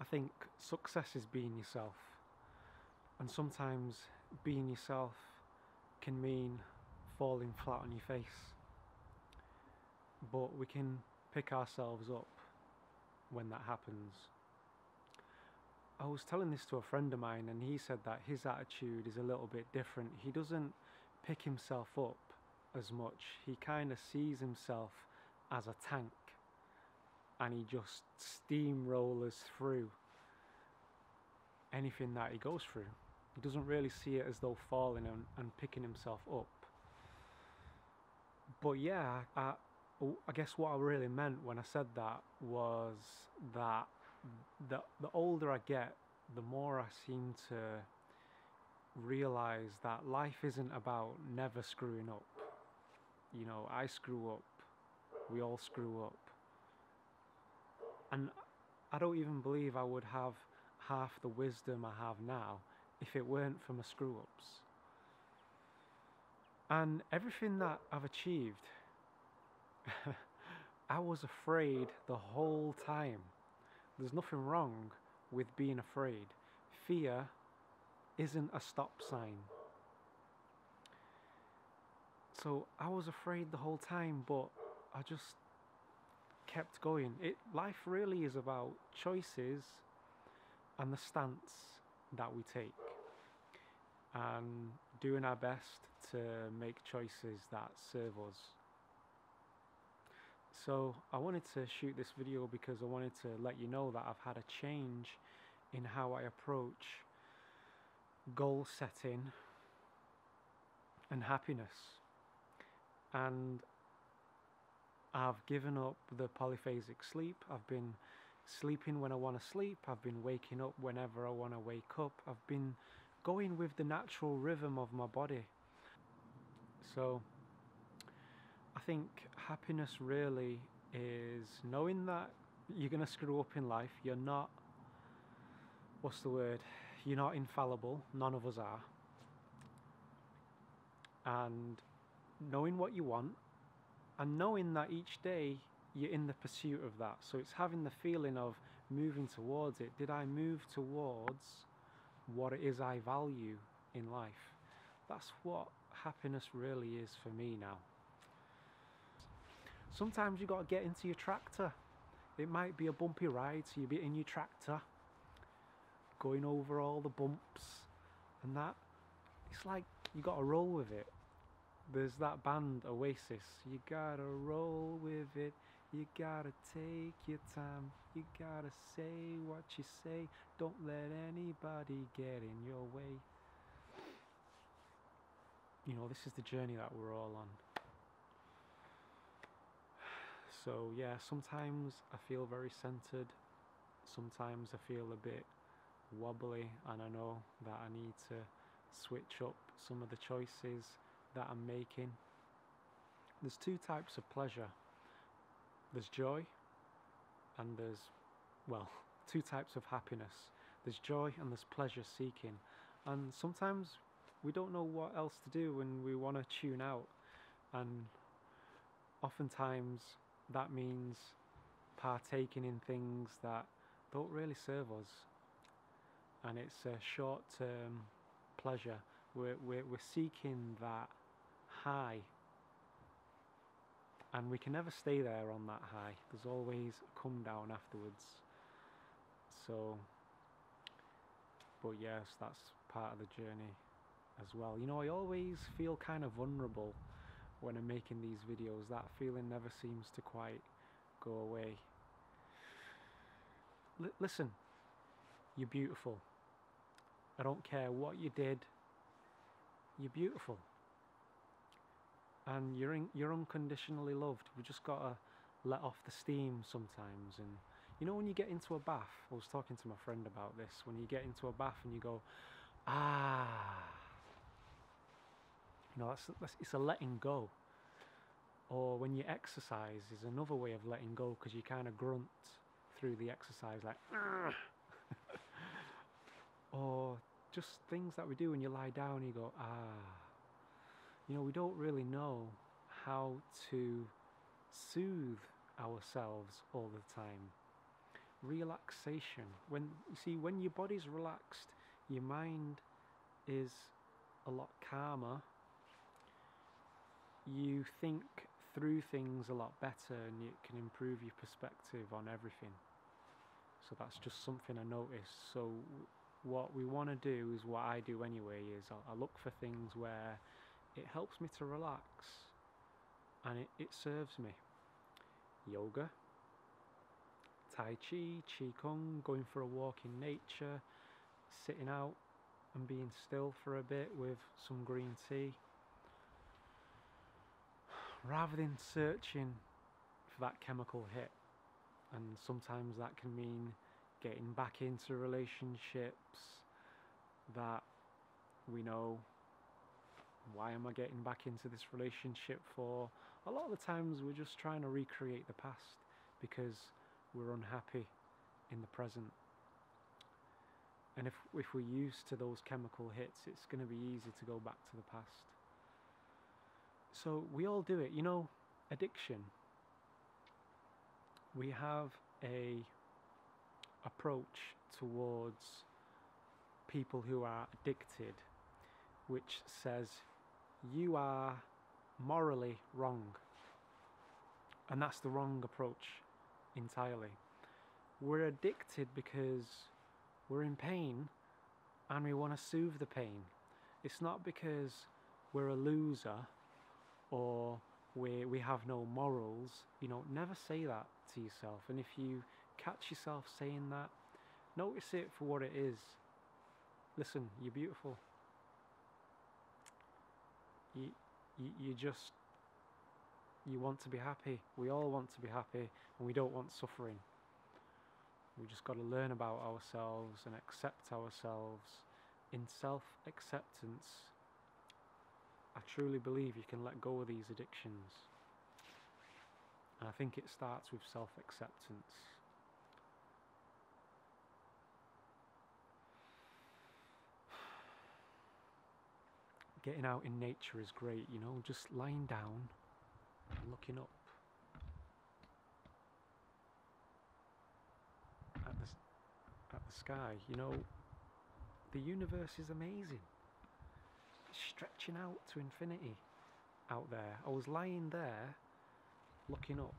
I think success is being yourself, and sometimes being yourself can mean falling flat on your face, but we can pick ourselves up when that happens. I was telling this to a friend of mine, and he said that his attitude is a little bit different. He doesn't pick himself up as much, he kind of sees himself as a tank, and he just steamrollers through anything that he goes through. He doesn't really see it as though falling and picking himself up. But yeah, I guess what I really meant when I said that was that the older I get, the more I seem to realize that life isn't about never screwing up. You know, I screw up, we all screw up. And I don't even believe I would have half the wisdom I have now if it weren't for my screw ups. And everything that I've achieved, I was afraid the whole time. There's nothing wrong with being afraid. Fear isn't a stop sign. So I was afraid the whole time, but I just kept going. Life really is about choices and the stance that we take, and doing our best to make choices that serve us. So I wanted to shoot this video because I wanted to let you know that I've had a change in how I approach goal setting and happiness. And I've given up the polyphasic sleep. I've been sleeping when I want to sleep. I've been waking up whenever I want to wake up. I've been going with the natural rhythm of my body. So I think happiness really is knowing that you're going to screw up in life. You're not, what's the word? You're not infallible. None of us are. And knowing what you want, and knowing that each day you're in the pursuit of that. So it's having the feeling of moving towards it. Did I move towards what it is I value in life? That's what happiness really is for me now. Sometimes you got to get into your tractor. It might be a bumpy ride, so you'll be in your tractor, going over all the bumps and that. It's like you got to roll with it. There's that band Oasis. You gotta roll with it. You gotta take your time. You gotta say what you say. Don't let anybody get in your way. You know, this is the journey that we're all on. So yeah, sometimes I feel very centered. Sometimes I feel a bit wobbly, and I know that I need to switch up some of the choices that I'm making. There's two types of pleasure. There's joy, and there's, well, two types of happiness. There's joy and there's pleasure seeking. And sometimes we don't know what else to do when we want to tune out. And oftentimes that means partaking in things that don't really serve us. And it's a short-term pleasure. We're seeking that high, and we can never stay there on that high. There's always a come down afterwards. So, but yes, that's part of the journey as well. You know, I always feel kind of vulnerable when I'm making these videos. That feeling never seems to quite go away. Listen, you're beautiful. I don't care what you did, you're beautiful. And you're unconditionally loved. We just gotta let off the steam sometimes. And you know, when you get into a bath, I was talking to my friend about this, when you get into a bath and you go, ah, you know, it's a letting go. Or when you exercise is another way of letting go, because you kind of grunt through the exercise like or just things that we do when you lie down and you go, ah. You know, we don't really know how to soothe ourselves all the time. relaxation. When you see, when your body's relaxed, your mind is a lot calmer. You think through things a lot better, and it can improve your perspective on everything. So that's just something I noticed. So what we want to do is what I do anyway, is I look for things where it helps me to relax and it serves me. Yoga, Tai Chi, Qigong, going for a walk in nature, sitting out and being still for a bit with some green tea. Rather than searching for that chemical hit, and sometimes that can mean getting back into relationships that we know, why am I getting back into this relationship for? A lot of the times we're just trying to recreate the past because we're unhappy in the present. And if we're used to those chemical hits, it's going to be easy to go back to the past. So we all do it, you know, addiction. We have a approach towards people who are addicted, which says you are morally wrong. And that's the wrong approach entirely. We're addicted because we're in pain and we want to soothe the pain. It's not because we're a loser or we have no morals. You know, never say that to yourself. And if you catch yourself saying that, notice it for what it is. Listen, you're beautiful. You want to be happy. We all want to be happy, and we don't want suffering. We just got to learn about ourselves and accept ourselves. In self-acceptance, I truly believe you can let go of these addictions. And I think it starts with self-acceptance. Getting out in nature is great, you know, just lying down and looking up at the sky. You know, the universe is amazing. It's stretching out to infinity out there. I was lying there looking up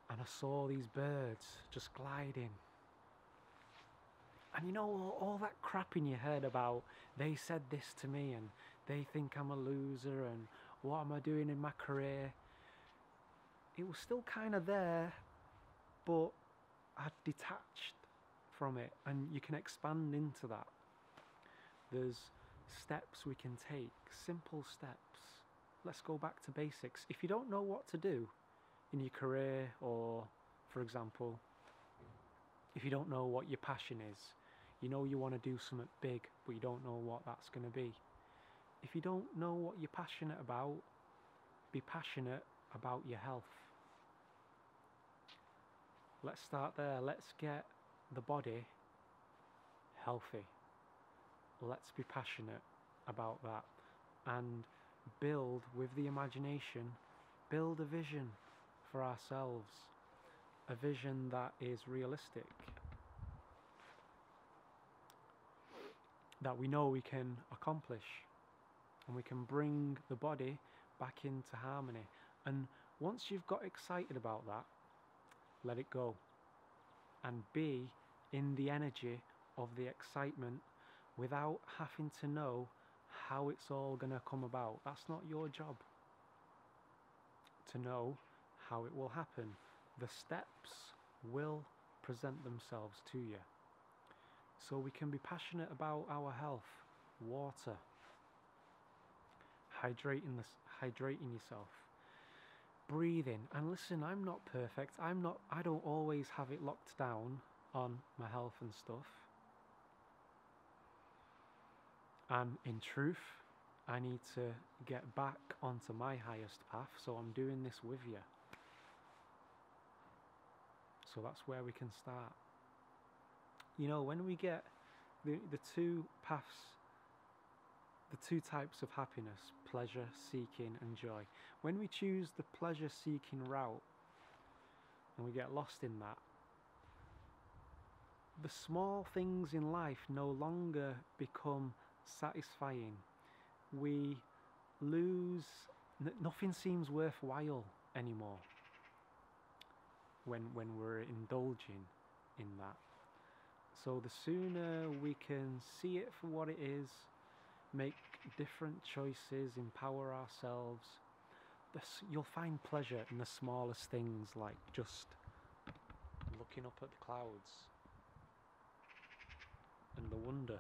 and I saw these birds just gliding. And you know, all that crap in your head about they said this to me and they think I'm a loser and what am I doing in my career? It was still kind of there, but I'd detached from it, and you can expand into that. There's steps we can take, simple steps. Let's go back to basics. If you don't know what to do in your career, or for example, if you don't know what your passion is, you know you want to do something big, but you don't know what that's going to be. If you don't know what you're passionate about, be passionate about your health. Let's start there. Let's get the body healthy. Let's be passionate about that and build with the imagination, build a vision for ourselves, a vision that is realistic, that we know we can accomplish, and we can bring the body back into harmony. And once you've got excited about that, let it go and be in the energy of the excitement without having to know how it's all going to come about. That's not your job to know how it will happen. The steps will present themselves to you. So we can be passionate about our health, water, hydrating yourself, breathing. And listen, I'm not perfect. I don't always have it locked down on my health and stuff. And in truth, I need to get back onto my highest path, so I'm doing this with you. So that's where we can start. You know, when we get the two paths, the two types of happiness, pleasure seeking and joy, when we choose the pleasure seeking route and we get lost in that, the small things in life no longer become satisfying. We lose, nothing seems worthwhile anymore when we're indulging in that. So the sooner we can see it for what it is, make different choices, empower ourselves, you'll find pleasure in the smallest things, like just looking up at the clouds and the wonder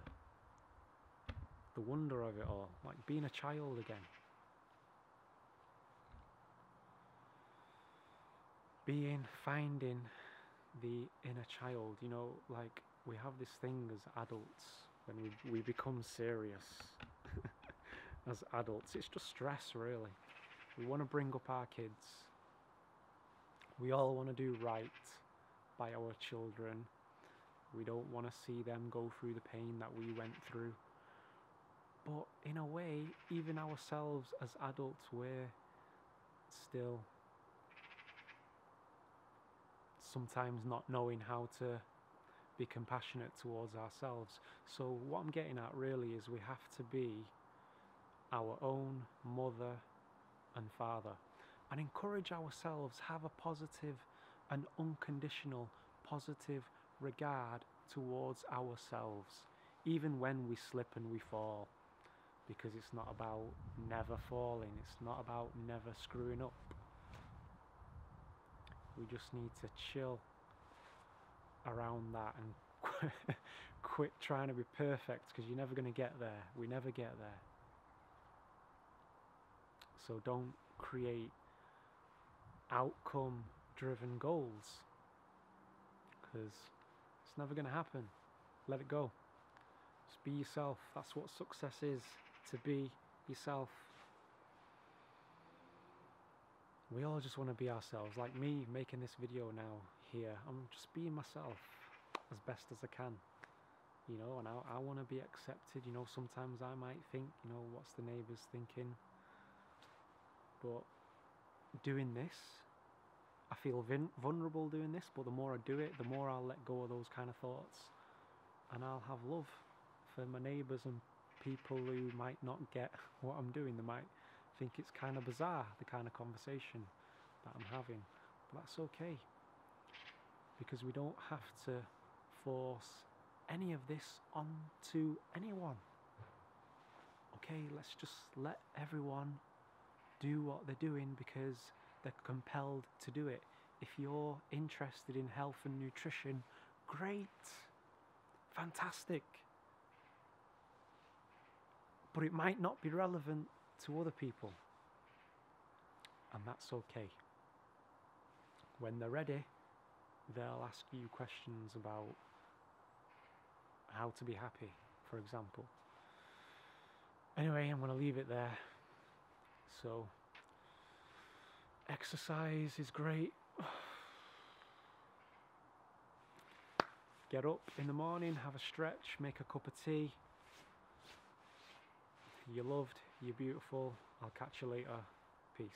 of it all, like being a child again. Finding the inner child, you know, like we have this thing as adults, when we become serious as adults, it's just stress really. We want to bring up our kids. We all want to do right by our children. We don't want to see them go through the pain that we went through. But in a way, even ourselves as adults, we're still sometimes not knowing how to be compassionate towards ourselves. So what I'm getting at really is we have to be our own mother and father, and encourage ourselves, have a positive and unconditional positive regard towards ourselves, even when we slip and we fall, because it's not about never falling, it's not about never screwing up. We just need to chill around that and quit trying to be perfect, because you're never going to get there. We never get there. So don't create outcome driven goals, because it's never going to happen. Let it go. Just be yourself. That's what success is, to be yourself. We all just want to be ourselves. Like me making this video now here, I'm just being myself as best as I can, you know, and I want to be accepted. You know, sometimes I might think, you know, what's the neighbours thinking? But doing this, I feel vulnerable doing this, but the more I do it, the more I'll let go of those kind of thoughts, and I'll have love for my neighbours and people who might not get what I'm doing. They might think it's kind of bizarre, the kind of conversation that I'm having, but that's okay, because we don't have to force any of this onto anyone. Okay, let's just let everyone do what they're doing because they're compelled to do it. If you're interested in health and nutrition, great, fantastic, but it might not be relevant to other people, and that's okay. When they're ready, they'll ask you questions about how to be happy, for example. Anyway, I'm going to leave it there. So, exercise is great. Get up in the morning, have a stretch, make a cup of tea. You're loved, you're beautiful. I'll catch you later. Peace.